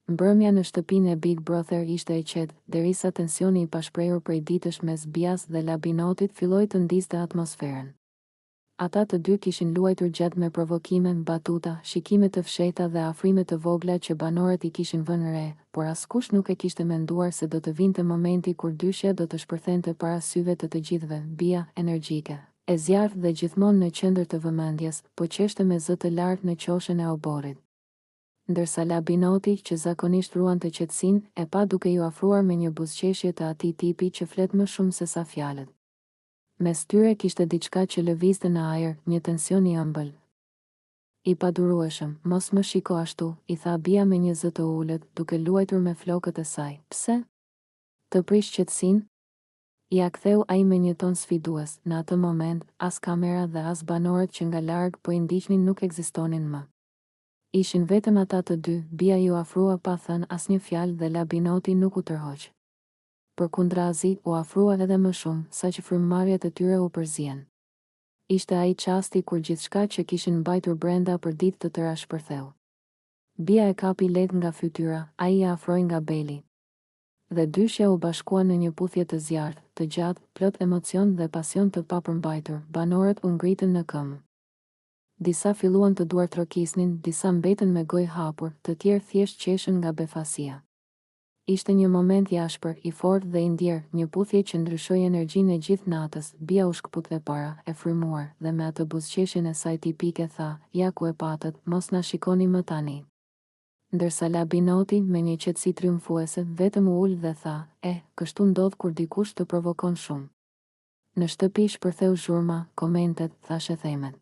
Mbrëmja në shtëpinë e Big Brother ishte e qetë, derisa tensioni I pashprehur prej ditësh mes Bias dhe Labinotit filloi të ndiste atmosferën. Ata të dy kishin luajtur gjatë me provokime, batuta, shikime të fshehta dhe afrime të vogla që banorët I kishin vënë re, por askush nuk e kishte menduar se do të vinte momenti kur dyshja do të shpërthente para syve të gjithëve. Bia, energjike, e zjarrt dhe gjithmonë në qendër të vëmendjes, po qeshte me zë të lartë në qoshën e oborrit. Ndërsa Labinoti, që zakonisht ruante qetësinë, e pa duke ju afruar me një buzëqeshje të atij tipi që flet më shumë se sa fjalët. Mes tyre kishte diçka që lëvizte në ajër, një tension I ëmbël. I padurueshëm, mos më shiko ashtu, I tha Bia me një zë të ulët, duke luajtur me flokët e saj. Pse? Të prish qetësinë? Ja ktheu ai me një ton sfidues. Në atë moment, as kamera dhe as banorët që nga larg po I ndiqnin nuk ekzistonin më. Ishin vetëm ata të dy, Bia ju afrua pa thënë asnjë fjalë dhe Labinoti nuk u tërhoq. Përkundrazi, u afrua edhe më shumë, saqë frymëmarrjet e tyre u përzien. Ishte ai çasti kur gjithçka që kishin mbajtur brenda për ditë të tëra shpërtheu. Bia e kapi lehtë nga fytyra, ai I afroi nga beli. Dhe dyshja u bashkuan në një puthje të zjarrt, të gjatë, plot emocion dhe pasion të papërmbajtur. Banorët u ngritën në këmbë. Disa filluan të duartrokisnin, disa mbetën me gojë hapur, të tjerë thjesht qeshën nga befasia. Ishte një moment jashpër, I fortë dhe I ndjerë, një puthje që ndryshoi energjinë e gjithë natës. Bia u shkput e para, e frymuar, dhe me atë buzëqeshjen e saj tipike tha, ja ku e patët, mos na shikoni më tani. Ndërsa Labinoti, me një qetësi triumfuese, vetëm u ul dhe tha, kështu ndodh kur dikush të provokon shumë. Në shtëpi shpërtheu zhurma, komentet, thashethemet.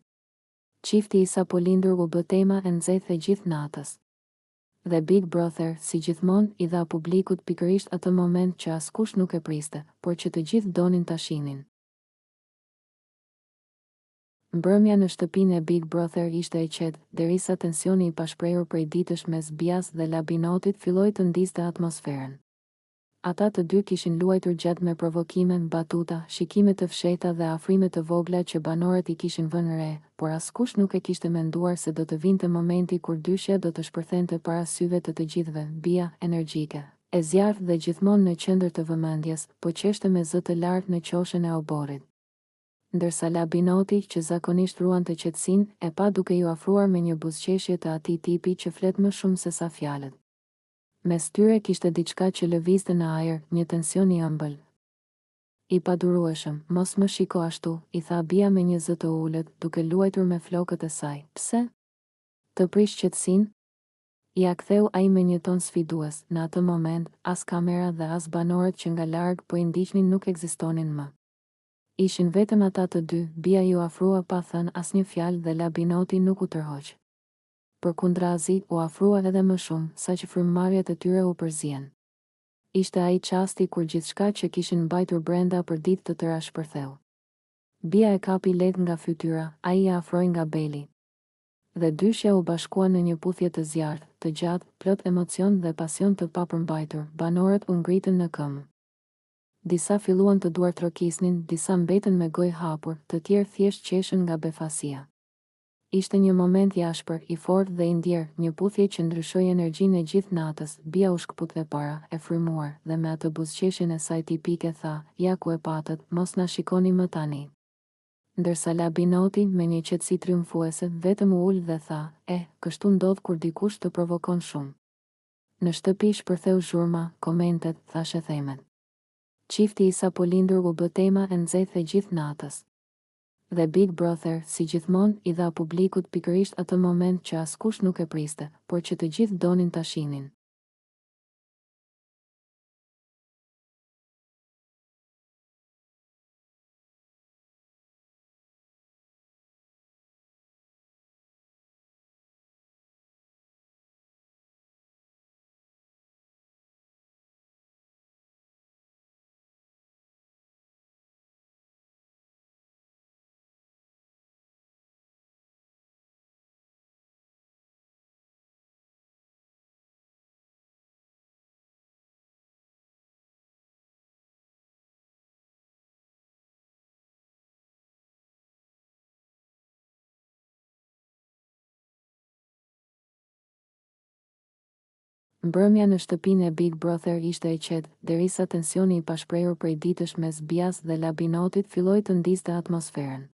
Çifti I sapo lindur u bë tema e nxehtë e gjithë natës. Dhe Big Brother, si gjithmonë, I dha publikut pikërisht atë moment që askush nuk e priste, por që të gjithë donin ta shihnin. Mbrëmja në shtëpinë e Big Brother ishte e qetë, derisa tensioni I pashprehur prej ditësh mes Bias dhe Labinotit filloi të ndiste atmosferën. Ata të dy kishin luajtur gjatë me provokime, batuta, shikime të fshehta dhe afrime të vogla që banorët I kishin vënë re, por askush nuk e kishte menduar se do të vinte momenti kur dyshja do të shpërthente para syve të gjithëve. Bia, energjike, e zjarrt dhe gjithmonë në qendër të vëmendjes, po qeshte me zë të lartë në qoshën e oborrit. Ndërsa Labinoti, që zakonisht ruante qetësinë, e pa duke ju afruar me një buzëqeshje të atij tipi që flet më shumë se sa fjalët. Mes tyre kishte diçka që lëvizte në ajër, një tension I ëmbël. I padurueshëm, mos më shiko ashtu, I tha Bia me një zë të ulët, duke luajtur me flokët e saj. Pse? Të prish qetësinë? Ja ktheu ai me një ton sfidues. Në atë moment, as kamera dhe as banorët që nga larg po I ndiqnin nuk ekzistonin më. Ishin vetëm ata të dy, Bia ju afrua pa thënë asnjë fjalë dhe Labinoti nuk u tërhoq. Përkundrazi, u afrua edhe më shumë, saqë frymëmarrjet e tyre u përzien. Ishte ai çasti kur gjithçka që kishin mbajtur brenda për ditë të tëra shpërtheu. Bia e kapi lehtë nga fytyra, ai I afroi nga beli. Dhe dyshja u bashkuan në një puthje të zjarrt, të gjatë, plot emocion dhe pasion të papërmbajtur. Banorët u ngritën në këmbë. Disa filluan të duartrokisnin, disa mbetën me gojë hapur, të tjerë thjesht qeshën nga befasia. Ishte një moment jashpër, I fortë dhe I ndjerë, një puthje që ndryshoi energjinë e gjithë natës. Bia u shkput e para, e frymuar, dhe me atë buzëqeshjen e saj tipike tha, ja ku e patët, mos na shikoni më tani. Ndërsa Labinoti, me një qetësi triumfuese, vetëm u ul dhe tha, kështu ndodh kur dikush të provokon shumë. Në shtëpi shpërtheu zhurma, komentet, thashethemet. Çifti I sapo lindur u bë tema e nxehtë e gjithë natës. Dhe Big Brother, si gjithmonë, I dha publikut pikërisht atë moment që askush nuk e priste, por që të gjithë donin ta shihnin. Mbrëmja në shtëpinë e Big Brother ishte e qetë, derisa tensioni I pashprehur prej ditësh mes Bias dhe Labinotit filloi të ndiste atmosferën.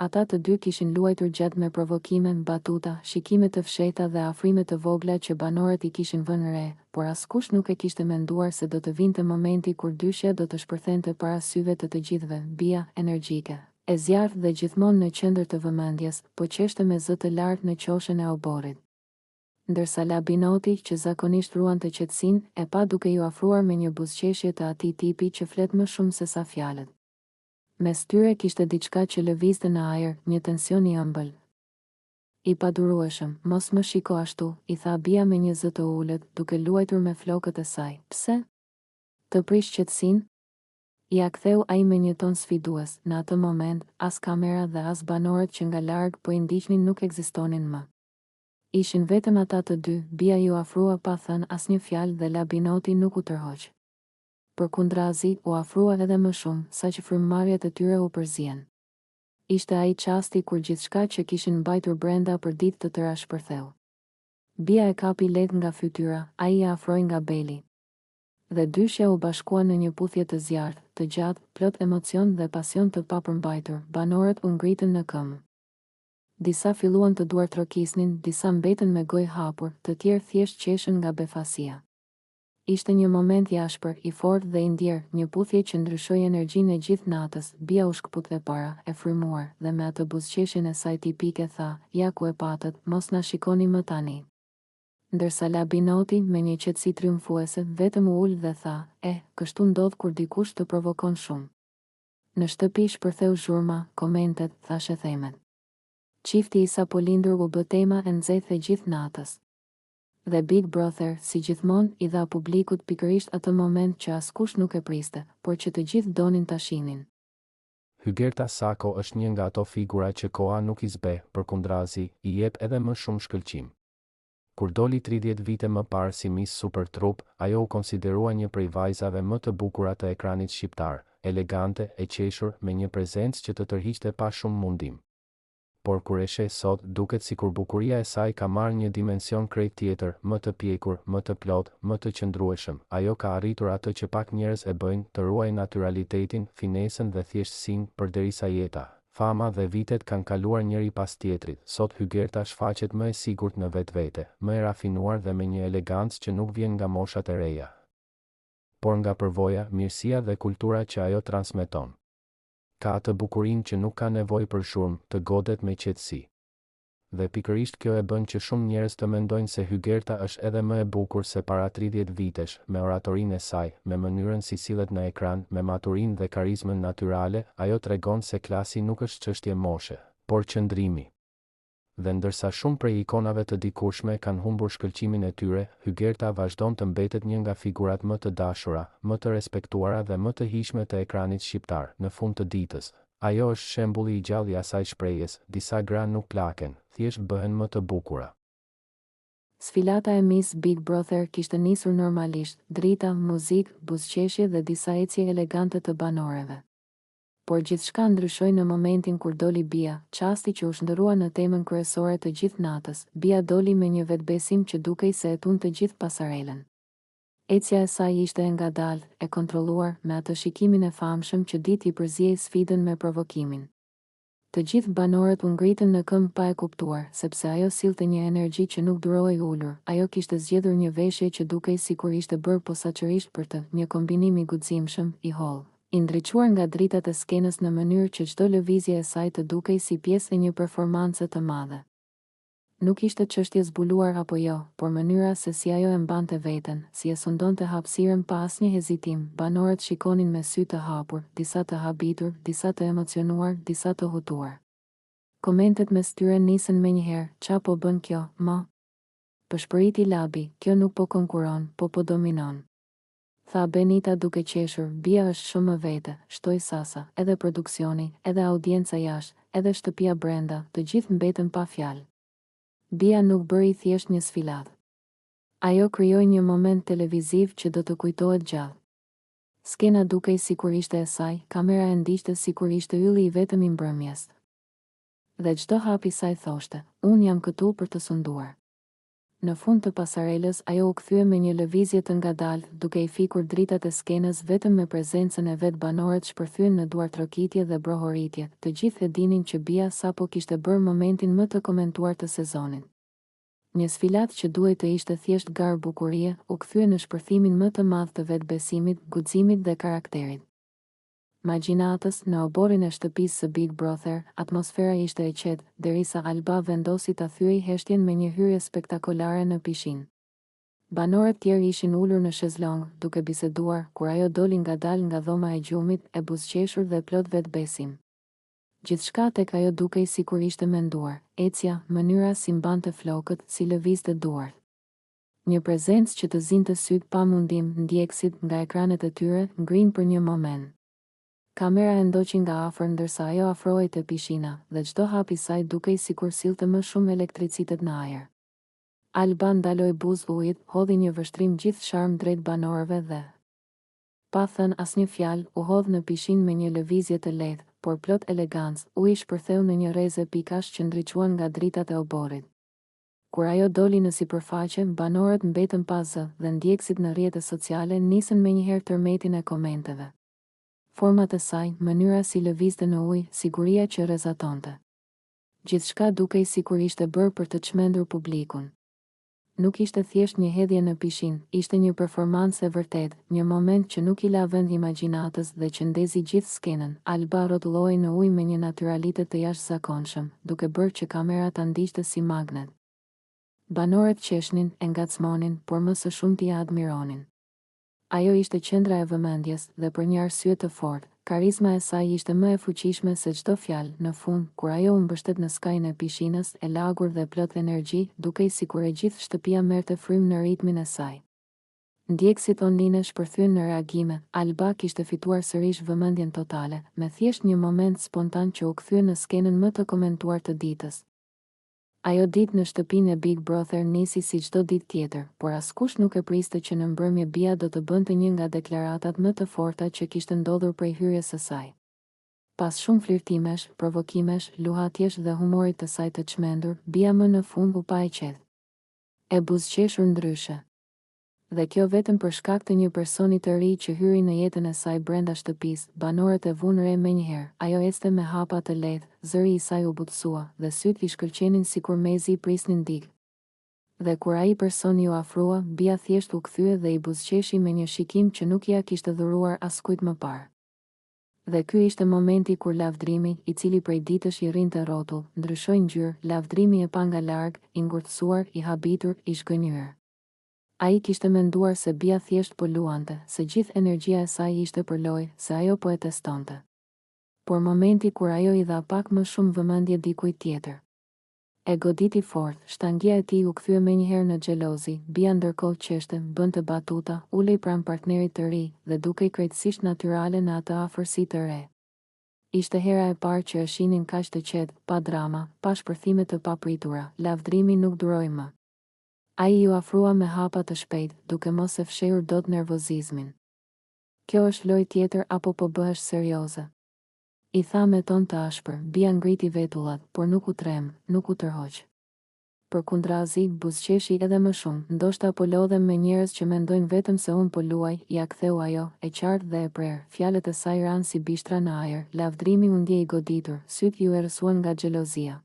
Ata të dy kishin luajtur gjatë me provokime, batuta, shikime të fshehta dhe afrime të vogla që banorët I kishin vënë re, por askush nuk e kishte menduar se do të vinte momenti kur dyshja do të shpërthente para syve të gjithëve. Bia, energjike, e zjarrt dhe gjithmonë në qendër të vëmendjes, po qeshte me zë të lartë në qoshën e oborrit. Ndërsa Labinoti, që zakonisht ruante qetësinë, e pa duke ju afruar me një buzëqeshje të atij tipi që flet më shumë se sa fjalët. Mes tyre kishte diçka që lëvizte në ajër, një tension I ëmbël. I padurueshëm, mos më shiko ashtu, I tha Bia me një zë të ulët, duke luajtur me flokët e saj. Pse? Të prish qetësinë? I ktheu ai me një ton sfidues. Në atë moment, as kamera dhe as banorët që nga larg po I ndiqnin nuk ekzistonin më. Ishin vetëm ata të dy. Bia ju afrua pa thënë asnjë fjalë dhe Labinoti nuk u tërhoq. Përkundrazi, u afrua edhe më shumë, saqë frymëmarrjet e tyre u përzien. Ishte ai çasti kur gjithçka që kishin mbajtur brenda për ditë të tëra shpërtheu. Bia e kapi lehtë nga fytyra, ai I afroi nga beli. Dhe dyshja u bashkua në një puthje të zjarrt, të gjatë, plot emocion dhe pasion të papërmbajtur. Banorët u ngritën në këmbë. Disa filluan të duartrokisnin, disa mbetën me gojë hapur, të tjerë thjesht qeshën nga befasia. Ishte një moment I ashpër, I fortë dhe I ndjerë, një puthje që ndryshoi energjinë e gjithë natës. Bia u shkput e para, e frymuar, dhe me atë buzëqeshjen e saj tipike tha, ja ku e patët, mos na shikoni më tani. Ndërsa Labinoti, me një qetësi triumfuese, vetëm u ul dhe tha, kështu ndodh kur dikush të provokon shumë. Në shtëpi shpërtheu zhurma, komentet, thashe themet. Çifti I sapo lindur u bë tema e nxehtë e gjithë natës. Dhe Big Brother, si gjithmonë, I dha publikut pikërisht atë moment që askush nuk e priste, por që të gjithë donin ta shihnin. Hygerta Sako është një nga ato figura që koha nuk I zbe, përkundrazi, I jep edhe më shumë shkëlqim. Kur doli 30 vite më parë si Miss Super Trup, ajo u konsiderua një prej vajzave më të bukura të ekranit shqiptar, elegante, e qeshur, me një prezencë që të tërhiqte pa shumë mundim. Por kur e sheh sot, duket sikur bukuria e saj ka marrë një dimension krejt tjetër, më të pjekur, më të plot, më të qëndrueshëm. Ajo ka arritur atë që pak njerëz e bëjnë, të ruajnë naturalitetin, finesën dhe thjeshtësinë, përderisa jeta, fama dhe vitet kanë kaluar njëri pas tjetrit. Sot Hygerta shfaqet më e sigurt në vetvete, më e rafinuar dhe me një elegancë që nuk vjen nga moshat e reja, por nga përvoja, mirësia dhe kultura që ajo transmeton. Ka atë bukurinë që nuk ka nevojë për shurm, të godet me qetësi. Dhe pikërisht kjo e bën që shumë njerëz të mendojnë se Hygerta është edhe më e bukur se para 30 vitesh, me oratorinë e saj, me mënyrën si sillet në ekran, me maturinë dhe karizmën natyrale. Ajo tregon se klasi nuk është çështje moshe, por qëndrimi. Dhe ndërsa shumë prej ikonave të dikurshme kanë humbur shkëlqimin e tyre, Hygerta vazhdon të mbetet një nga figurat më të dashura, më të respektuara dhe më të hijshme të ekranit shqiptar. Në fund të ditës, ajo është shembulli I gjallë I asaj shprehjes, disa gra nuk plaken, thjesht bëhen më të bukura. Sfilata e Miss Big Brother kishte nisur normalisht, drita, muzikë, buzëqeshje dhe disa ecje elegante të banorëve. Por gjithçka ndryshoi në momentin kur doli Bia, çasti që u shndërrua në temën kryesore të gjithë natës. Bia doli me një vetbesim që dukej se e tun të gjithë pasarelën. Ecja e saj ishte e ngadalë, e kontrolluar, me atë shikimin e famshëm që ditë I përziej sfidën me provokimin. Të gjithë banorët u ngritën në këmbë pa e kuptuar, sepse ajo sillte një energji që nuk duroi ulur. Ajo kishte zgjedhur një veshje që dukej sikur ishte bërë posaçërisht për të, një kombinim I guximshëm, I hollë, I ndriçuar nga dritat e skenës në mënyrë që çdo lëvizje e saj të dukej si pjesë e një performance të madhe. Nuk ishte çështje zbuluar apo jo, por mënyra se si ajo e mbante veten, si e sundonte hapësirën pa asnjë hezitim. Banorët shikonin me sy të hapur, disa të habitur, disa të emocionuar, disa të hutuar. Komentet mes tyre nisën menjëherë, "Qa po bën kjo, ma?" Pëshpëriti Labi, "Kjo nuk po konkuron, po dominon." Tha Benita duke qeshur, "Bia është shumë vete", shtoi Sasa, "Edhe produksioni, edhe audienca jashtë, edhe shtëpia brenda, të gjithë mbetën pa fjalë." Bia nuk bëri thjesht një sfilatë. Ajo krijoi një moment televiziv që do të kujtohet gjallë. Skena dukej sikur ishte e saj, kamera e ndiqte sikur ishte ylli I vetëm I mbrëmjes. Dhe çdo hap I saj thoshte, "Unë jam këtu për të sunduar." Në fund të pasarelës, ajo u kthye me një lëvizje të ngadalë, duke i fikur dritat e skenës vetëm me prezencën e vet banorët shpërthyen në duartrokitje dhe brohoritje. Të gjithë e dinin që Bia sapo kishte bërë momentin më të komentuar të sezonit. Një sfilat që duhej të ishte thjesht garë bukurie, u kthye në shpërthimin më të madh të vetbesimit, guximit dhe karakterit. Magjinatës, në oborin e shtëpisë së Big Brother, atmosfera ishte e qetë, derisa Alba vendosi ta thyej heshtjen me një hyrje spektakolare në pishinë. Banorët tjerë ishin ulur në shezlong, duke biseduar, kur ajo doli ngadalë nga dhoma e gjumit, e buzëqeshur dhe plot vetbesim. Gjithçka tek ajo dukej sikur ishte menduar, ecja, mënyra si mbante flokët, si lëvizte duart. Një prezencë që të zinte syt pa mundim, ndjekësit nga ekranet e tyre ngrin për një moment. Kamera e ndoqi nga afër ndërsa ajo afrohej te pishina, dhe çdo hap i saj dukej sikur sillte më shumë elektricitet në ajër. Alba ndaloi buzë ujit, hodhi një vështrim gjithë sharm drejt banorëve dhe, pa thënë asnjë fjalë, u hodh në pishinë me një lëvizje të lehtë, por plot elegancë, uji shpërtheu në një rrezë pikash që ndriçuan nga dritat e oborit. Kur ajo doli në sipërfaqe, banorët mbetën pa zë dhe ndjekësit në rrjetet sociale nisën menjëherë tërmetin e komenteve. Format e saj, mënyra si lëvizte në ujë, siguria që rrezatonte. Gjithçka dukej sikur ishte bërë për të çmendur publikun. Nuk ishte thjesht një hedhje në pishinë, ishte një performancë e vërtetë, një moment që nuk i la vend imagjinatës dhe që ndezi gjithë skenën. Alba rrotulloi në ujë me një naturalitet të jashtëzakonshëm, duke bërë që kamera ta ndiqte si magnet. Banorët qeshnin, e ngacmonin, por më së shumti ja admironin. Ajo ishte qendra e vëmendjes dhe për një arsye të fortë, karizma e saj ishte më e fuqishme se çdo fjalë. Në fund, kur ajo u mbështet në skajin e pishinës, e lagur dhe plot energji, dukej sikur e gjithë shtëpia merrte frymë në ritmin e saj. Ndjekësit online shpërthyen në reagime. Alba kishte fituar sërish vëmendjen totale, me thjesht një moment spontan që u kthye në skenën më të komentuar të ditës. Ajo ditë në shtëpinë e Big Brother nisi si çdo ditë tjetër, por askush nuk e priste që në mbrëmje Bia do të bënte një nga deklaratat më të forta që kishte ndodhur prej hyrjes së saj. Pas shumë flirtimesh, provokimesh, luhatjesh dhe humorit të saj të çmendur, Bia më në fund u pa e qetë. E buzëqeshur ndryshe. Dhe kjo vetëm për shkak të një personi të ri që hyri në jetën e saj brenda shtëpisë. Banorët e vunë re menjëherë, ajo ecte me hapa të lehtë, zëri i saj u butësua, dhe syt i shkëlqenin sikur mezi i prisnin digë. Dhe kur ai personi u afrua, Bia thjesht u kthye dhe i buzëqeshi me një shikim që nuk ja kishte dhuruar askujt më parë. Dhe ky ishte momenti kur lavdrimi, i cili prej ditësh i rrinte rrotull, ndryshoi ngjyrë. Lavdrimi e pa nga larg, i ngurtësuar, i habitur, i zgënjur. Ai kishte menduar se Bia thjesht po luante, se gjithë energjia e saj ishte për lojë, se ajo po e testonte. Por momenti kur ajo i dha pak më shumë vëmendje dikujt tjetër. E goditi fort, shtangia e tij u kthye menjëherë në xhelozi. Bia ndërkohë qeshte, bënte batuta, ulej pranë partnerit të ri dhe dukej krejtësisht natyrale në atë afërsi të re. Ishte hera e parë që e shihnin kaq të qetë, pa drama, pa shpërthime të papritura. Lavdrimi nuk duroi më. Ai ju afrua me hapa të shpejt, duke mos e fshehur dot nervozizmin. Kjo është lojë tjetër apo po bëhesh serioze? I tha me ton të ashpër. Bia ngriti vetullat, por nuk u trem, nuk u tërhoq. Përkundrazi, buzëqeshi edhe më shumë, ndoshta po lodhem me njerëz që mendojnë vetëm se unë po luaj, ja ktheu ajo, e qartë dhe e prerë. Fjalët e saj ranë si bishtra në ajër. Lavdrimi u ndjej i goditur, syt ju errësuan nga xhelozia.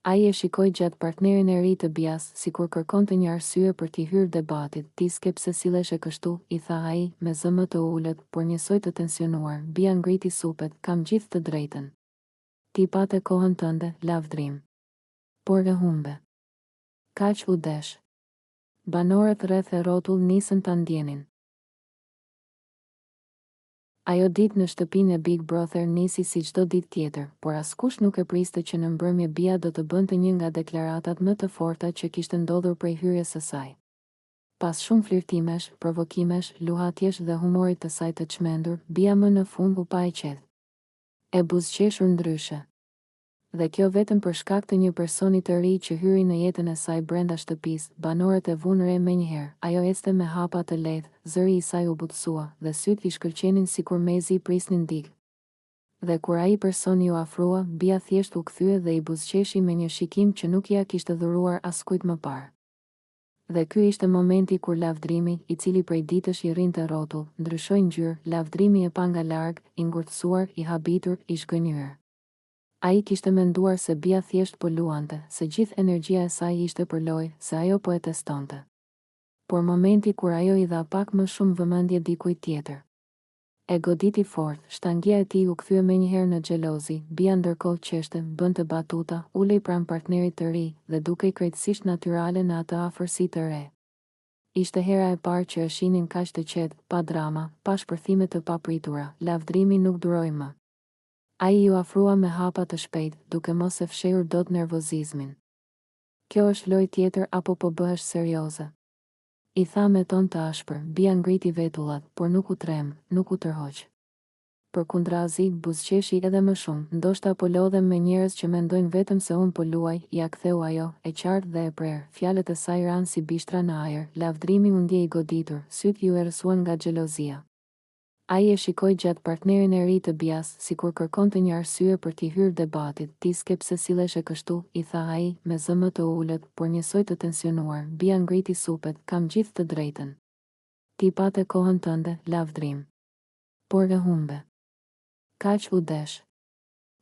Ai e shikoi gjatë partnerin e ri të Bias, sikur kërkonte një arsye për t'i hyrë debatit. Ti s'ke pse sillesh e kështu, i tha ai, me zë më të ulët, por njësoj të tensionuar. Bia ngriti supet, kam gjithë të drejtën. Ti pate kohën tënde, lavdrim. Por e humbe. Kaq u desh. Banorët rreth e rrotull nisën ta ndjenin. Ajo ditë në shtëpinë e Big Brother nisi si çdo ditë tjetër, por askush nuk e priste që në mbrëmje Bia do të bënte një nga deklaratat më të forta që kishte ndodhur prej hyrjes së saj. Pas shumë flirtimesh, provokimesh, luhatjesh dhe humorit të saj të çmendur, Bia më në fund u pa e qetë. E buzëqeshur ndryshe. Dhe kjo vetëm për shkak të një personi të ri që hyri në jetën e saj brenda shtëpisë. Banorët e vunë re menjëherë, ajo ecte me hapa të lehtë, zëri i saj u butësua, dhe syt i shkëlqenin sikur mezi i prisnin digë. Dhe kur ai personi u afrua, Bia thjesht u kthye dhe i buzëqeshi me një shikim që nuk ja kishte dhuruar askujt më parë. Dhe ky ishte momenti kur lavdrimi, i cili prej ditësh i rrinte rrotull, ndryshoi ngjyrë, lavdrimi e pa nga larg, i ngurtësuar, i habitur, i zhgënjur. Ai kishte menduar se bia thjesht po luante, se gjithë energjia e saj ishte për lojë, se ajo po e testonte. Por momenti kur ajo i dha pak më shumë vëmendje dikujt tjetër. E goditi fort, shtangia e tij u kthye menjëherë në xhelozi, bia ndërkohë qeshte, bënte batuta, ulej pranë partnerit të ri dhe dukej krejtësisht natyrale në atë afërsi të re. Ishte hera e parë që e shihnin kaq të qetë, pa drama, pa shpërthime të papritura, lavdrimi nuk duroi më. Ai ju afrua me hapa të shpejt, duke mos e fshehur dot nervozizmin. Kjo është lojë tjetër apo po bëhesh serioze? I tha me ton të ashpër, bia ngriti vetullat, por nuk u trem, nuk u tërhoq. Përkundrazi, buzëqeshi edhe më shumë, ndoshta po lodhem me njerëz që mendojnë vetëm se unë po luaj, ja ktheu ajo, e qartë dhe e prerë, fjalët e saj ranë si bishtra në ajër, lavdrimi u ndjej i goditur, syt ju errësuan nga xhelozia. Ai e shikoi gjatë partnerin e ri të bias, sikur kërkonte një arsye për t'i hyrë debatit. Ti s'ke pse sillesh e kështu, i tha ai, me zëmë të ulët, por njësoj të tensionuar. Bia ngriti supet, kam gjithë të drejtën. Ti pate kohën tënde, lavdrim. Por e humbe. Kaq u desh.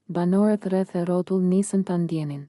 Banorët rreth e rrotull nisën ta ndjenin.